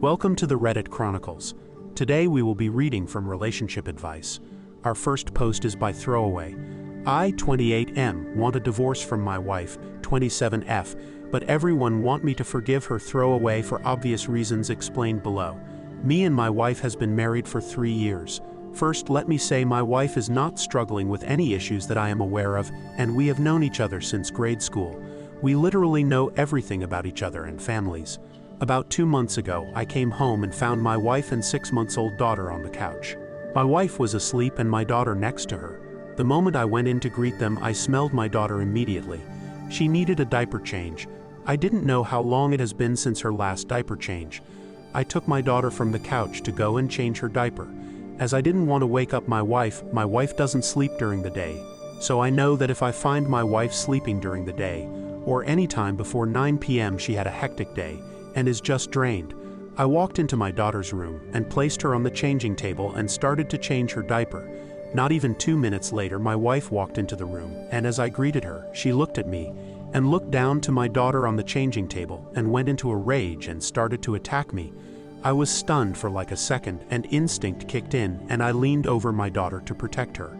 Welcome to the Reddit Chronicles. Today we will be reading from Relationship Advice. Our first post is by Throwaway. I, 28M, want a divorce from my wife, 27F, but everyone want me to forgive her. Throwaway for obvious reasons explained below. Me and my wife has been married for 3 years. First, let me say my wife is not struggling with any issues that I am aware of, and we have known each other since grade school. We literally know everything about each other and families. About 2 months ago, I came home and found my wife and 6-month-old daughter on the couch. My wife was asleep and my daughter next to her. The moment I went in to greet them, I smelled my daughter immediately. She needed a diaper change. I didn't know how long it has been since her last diaper change. I took my daughter from the couch to go and change her diaper. As I didn't want to wake up my wife doesn't sleep during the day. So I know that if I find my wife sleeping during the day, or any time before 9 p.m. she had a hectic day, and is just drained. I walked into my daughter's room and placed her on the changing table and started to change her diaper. Not even 2 minutes later, my wife walked into the room, and as I greeted her, she looked at me and looked down to my daughter on the changing table and went into a rage and started to attack me. I was stunned for like a second, and instinct kicked in, and I leaned over my daughter to protect her.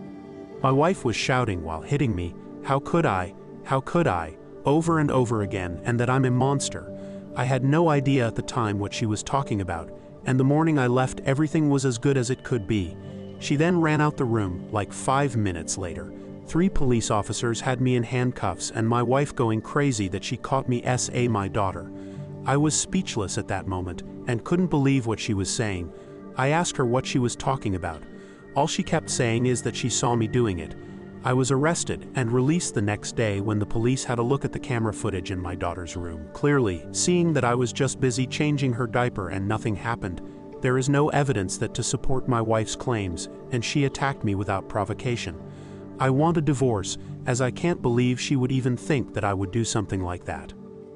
My wife was shouting while hitting me, "How could I? How could I?" over and over again, and that I'm a monster. I had no idea at the time what she was talking about, and the morning I left, everything was as good as it could be. She then ran out the room. Like 5 minutes later, 3 police officers had me in handcuffs and my wife going crazy that she caught me my daughter. I was speechless at that moment and couldn't believe what she was saying. I asked her what she was talking about. All she kept saying is that she saw me doing it. I was arrested and released the next day when the police had a look at the camera footage in my daughter's room. Clearly, seeing that I was just busy changing her diaper and nothing happened, there is no evidence that to support my wife's claims, and she attacked me without provocation. I want a divorce, as I can't believe she would even think that I would do something like that.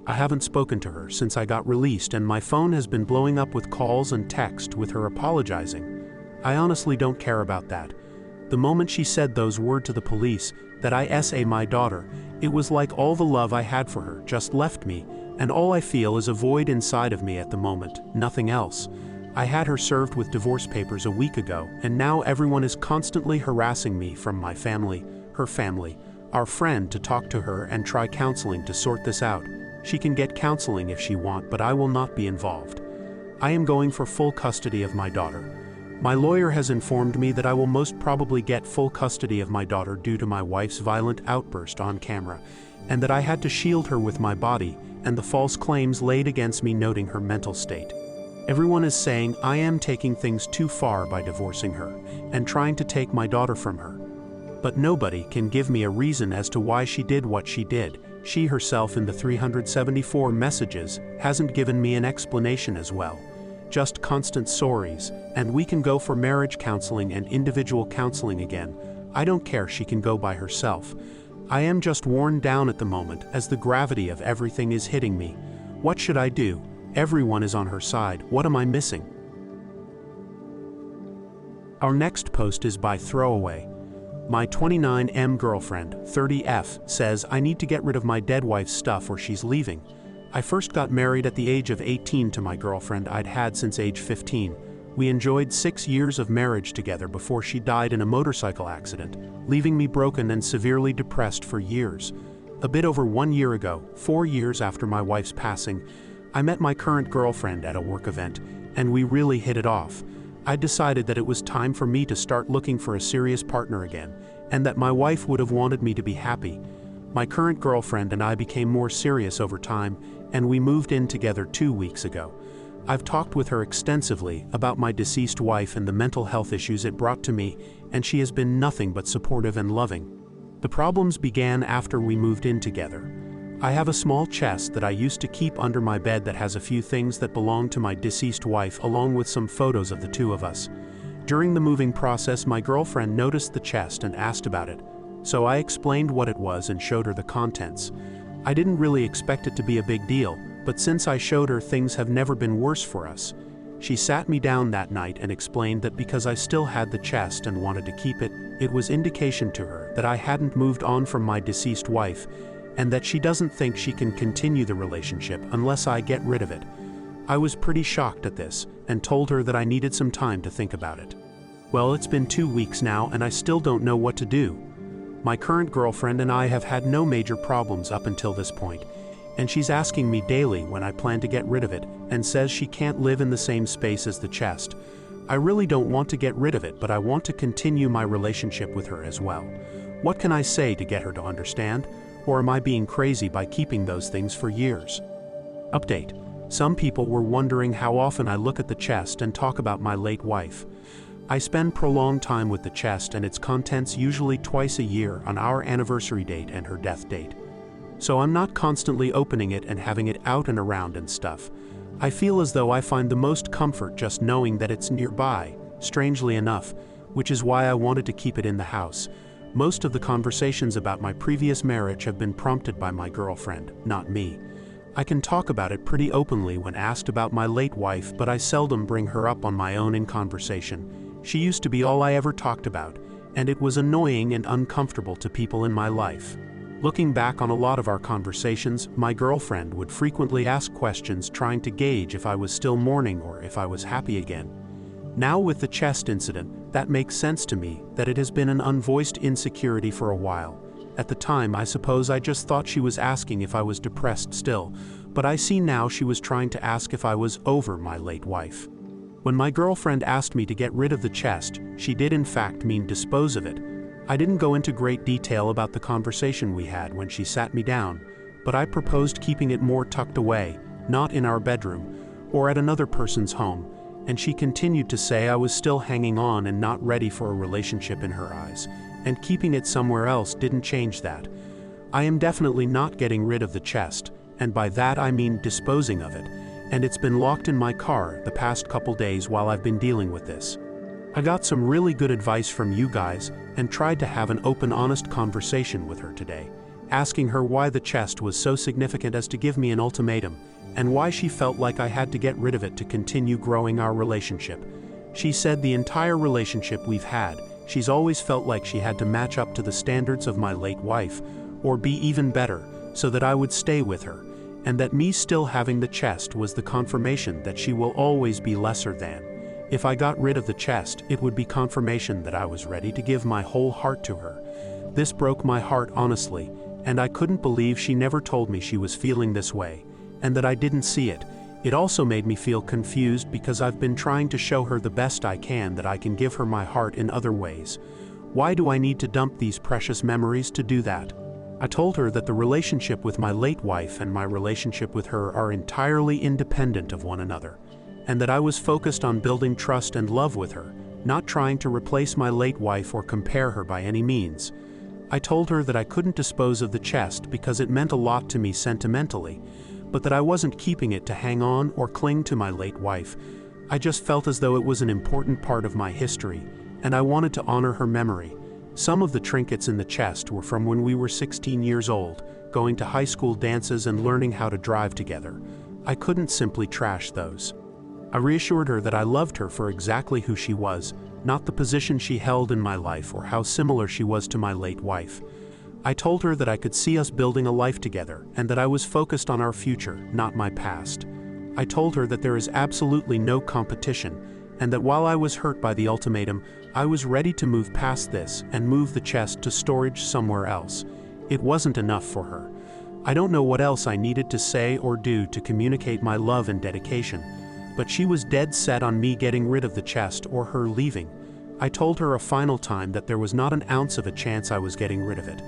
I haven't spoken to her since I got released, and my phone has been blowing up with calls and text with her apologizing. I honestly don't care about that. The moment she said those words to the police, that I my daughter, it was like all the love I had for her just left me, and all I feel is a void inside of me at the moment, nothing else. I had her served with divorce papers a week ago, and now everyone is constantly harassing me from my family, her family, our friend, to talk to her and try counseling to sort this out. She can get counseling if she wants, but I will not be involved. I am going for full custody of my daughter. My lawyer has informed me that I will most probably get full custody of my daughter due to my wife's violent outburst on camera, and that I had to shield her with my body and the false claims laid against me, noting her mental state. Everyone is saying I am taking things too far by divorcing her and trying to take my daughter from her. But nobody can give me a reason as to why she did what she did. She herself in the 374 messages hasn't given me an explanation as well. Just constant sorries, and we can go for marriage counseling and individual counseling again. I don't care, she can go by herself. I am just worn down at the moment as the gravity of everything is hitting me. What should I do? Everyone is on her side. What am I missing? Our next post is by Throwaway. My 29M girlfriend, 30F, says I need to get rid of my dead wife's stuff or she's leaving. I first got married at the age of 18 to my girlfriend I'd had since age 15. We enjoyed 6 years of marriage together before she died in a motorcycle accident, leaving me broken and severely depressed for years. A bit over 1 year ago, 4 years after my wife's passing, I met my current girlfriend at a work event, and we really hit it off. I decided that it was time for me to start looking for a serious partner again, and that my wife would have wanted me to be happy. My current girlfriend and I became more serious over time, and we moved in together 2 weeks ago. I've talked with her extensively about my deceased wife and the mental health issues it brought to me, and she has been nothing but supportive and loving. The problems began after we moved in together. I have a small chest that I used to keep under my bed that has a few things that belonged to my deceased wife, along with some photos of the two of us. During the moving process, my girlfriend noticed the chest and asked about it, so I explained what it was and showed her the contents. I didn't really expect it to be a big deal, but since I showed her, things have never been worse for us. She sat me down that night and explained that because I still had the chest and wanted to keep it, it was indication to her that I hadn't moved on from my deceased wife, and that she doesn't think she can continue the relationship unless I get rid of it. I was pretty shocked at this and told her that I needed some time to think about it. Well, it's been 2 weeks now and I still don't know what to do. My current girlfriend and I have had no major problems up until this point, and she's asking me daily when I plan to get rid of it and says she can't live in the same space as the chest. I really don't want to get rid of it, but I want to continue my relationship with her as well. What can I say to get her to understand? Or am I being crazy by keeping those things for years? Update. Some people were wondering how often I look at the chest and talk about my late wife. I spend prolonged time with the chest and its contents usually twice a year on our anniversary date and her death date. So I'm not constantly opening it and having it out and around and stuff. I feel as though I find the most comfort just knowing that it's nearby, strangely enough, which is why I wanted to keep it in the house. Most of the conversations about my previous marriage have been prompted by my girlfriend, not me. I can talk about it pretty openly when asked about my late wife, but I seldom bring her up on my own in conversation. She used to be all I ever talked about, and it was annoying and uncomfortable to people in my life. Looking back on a lot of our conversations, my girlfriend would frequently ask questions trying to gauge if I was still mourning or if I was happy again. Now with the chest incident, that makes sense to me, that it has been an unvoiced insecurity for a while. At the time, I suppose I just thought she was asking if I was depressed still, but I see now she was trying to ask if I was over my late wife. When my girlfriend asked me to get rid of the chest, she did in fact mean dispose of it. I didn't go into great detail about the conversation we had when she sat me down, but I proposed keeping it more tucked away, not in our bedroom, or at another person's home, and she continued to say I was still hanging on and not ready for a relationship in her eyes, and keeping it somewhere else didn't change that. I am definitely not getting rid of the chest, and by that I mean disposing of it, and it's been locked in my car the past couple days while I've been dealing with this. I got some really good advice from you guys and tried to have an open, honest conversation with her today, asking her why the chest was so significant as to give me an ultimatum, and why she felt like I had to get rid of it to continue growing our relationship. She said the entire relationship we've had, she's always felt like she had to match up to the standards of my late wife, or be even better, so that I would stay with her, and that me still having the chest was the confirmation that she will always be lesser than. If I got rid of the chest, it would be confirmation that I was ready to give my whole heart to her. This broke my heart honestly, and I couldn't believe she never told me she was feeling this way, and that I didn't see it. It also made me feel confused because I've been trying to show her the best I can that I can give her my heart in other ways. Why do I need to dump these precious memories to do that? I told her that the relationship with my late wife and my relationship with her are entirely independent of one another, and that I was focused on building trust and love with her, not trying to replace my late wife or compare her by any means. I told her that I couldn't dispose of the chest because it meant a lot to me sentimentally, but that I wasn't keeping it to hang on or cling to my late wife. I just felt as though it was an important part of my history, and I wanted to honor her memory. Some of the trinkets in the chest were from when we were 16 years old, going to high school dances and learning how to drive together. I couldn't simply trash those. I reassured her that I loved her for exactly who she was, not the position she held in my life or how similar she was to my late wife. I told her that I could see us building a life together and that I was focused on our future, not my past. I told her that there is absolutely no competition, and that while I was hurt by the ultimatum, I was ready to move past this and move the chest to storage somewhere else. It wasn't enough for her. I don't know what else I needed to say or do to communicate my love and dedication, but she was dead set on me getting rid of the chest or her leaving. I told her a final time that there was not an ounce of a chance I was getting rid of it.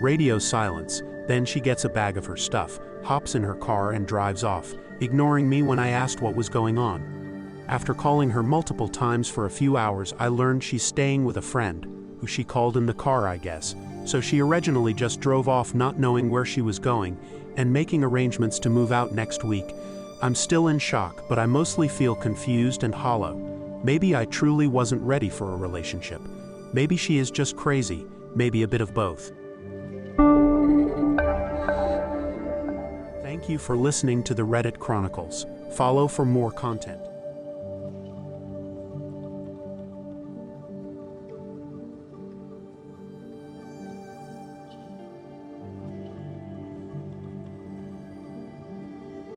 Radio silence, then she gets a bag of her stuff, hops in her car and drives off, ignoring me when I asked what was going on. After calling her multiple times for a few hours, I learned she's staying with a friend, who she called in the car, I guess, so she originally just drove off not knowing where she was going, and making arrangements to move out next week. I'm still in shock, but I mostly feel confused and hollow. Maybe I truly wasn't ready for a relationship. Maybe she is just crazy, maybe a bit of both. Thank you for listening to the Reddit Chronicles. Follow for more content.